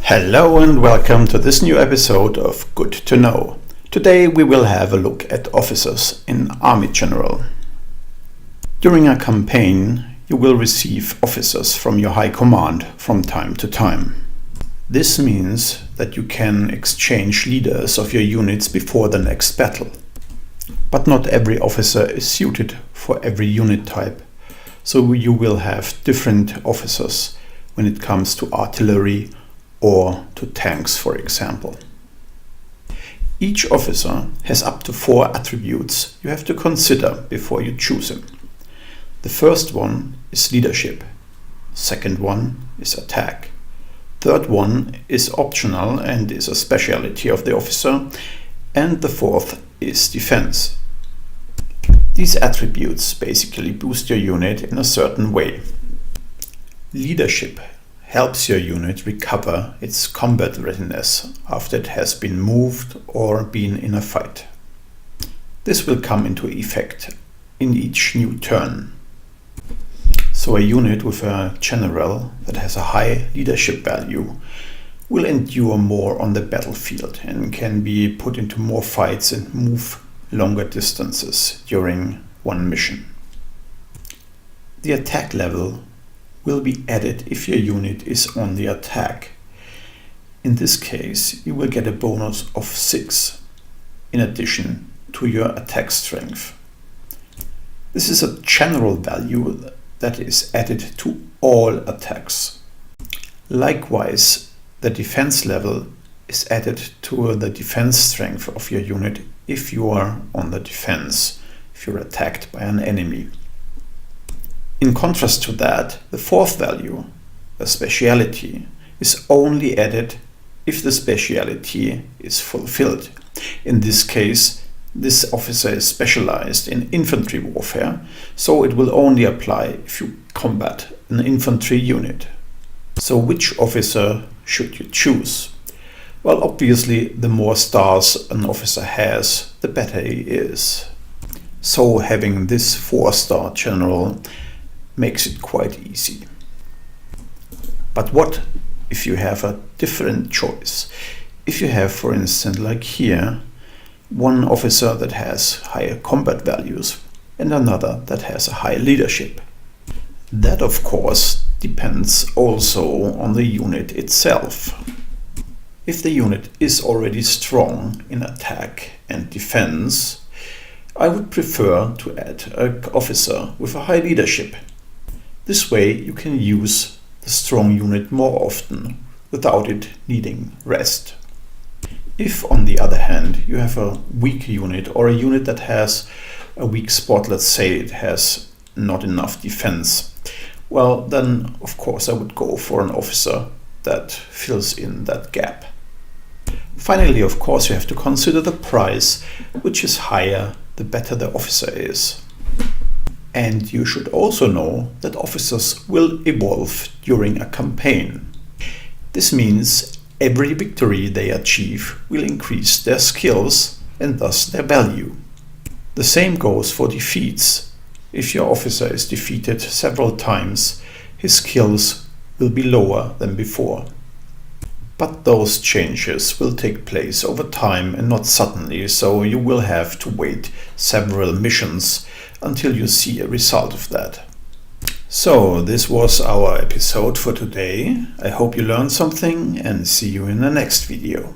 Hello and welcome to this new episode of Good to Know. Today we will have a look at officers in Army General. During a campaign, you will receive officers from your high command from time to time. This means that you can exchange leaders of your units before the next battle. But not every officer is suited for every unit type, so you will have different officers when it comes to artillery or to tanks, for example. Each officer has up to 4 attributes you have to consider before you choose him. The first one is leadership. Second one is attack. Third one is optional and is a specialty of the officer. And the fourth is defense. These attributes basically boost your unit in a certain way. Leadership helps your unit recover its combat readiness after it has been moved or been in a fight. This will come into effect in each new turn. So a unit with a general that has a high leadership value will endure more on the battlefield and can be put into more fights and move longer distances during one mission. The attack level will be added if your unit is on the attack. In this case, you will get a bonus of 6 in addition to your attack strength. This is a general value that is added to all attacks. Likewise, the defense level is added to the defense strength of your unit if you are on the defense, if you're attacked by an enemy. In contrast to that, the fourth value, the speciality, is only added if the speciality is fulfilled. In this case, this officer is specialized in infantry warfare, so it will only apply if you combat an infantry unit. So which officer should you choose? Well, obviously, the more stars an officer has, the better he is. So having this 4-star general makes it quite easy. But what if you have a different choice? If you have, for instance, like here, one officer that has higher combat values and another that has a high leadership. That, of course, depends also on the unit itself. If the unit is already strong in attack and defense, I would prefer to add an officer with a high leadership. This way you can use the strong unit more often without it needing rest. If, on the other hand, you have a weak unit or a unit that has a weak spot, let's say it has not enough defense, well, then of course I would go for an officer that fills in that gap. Finally, of course, you have to consider the price, which is higher the better the officer is. And you should also know that officers will evolve during a campaign. This means every victory they achieve will increase their skills and thus their value. The same goes for defeats. If your officer is defeated several times, his skills will be lower than before. But those changes will take place over time and not suddenly, so you will have to wait several missions until you see a result of that. So this was our episode for today. I hope you learned something and see you in the next video.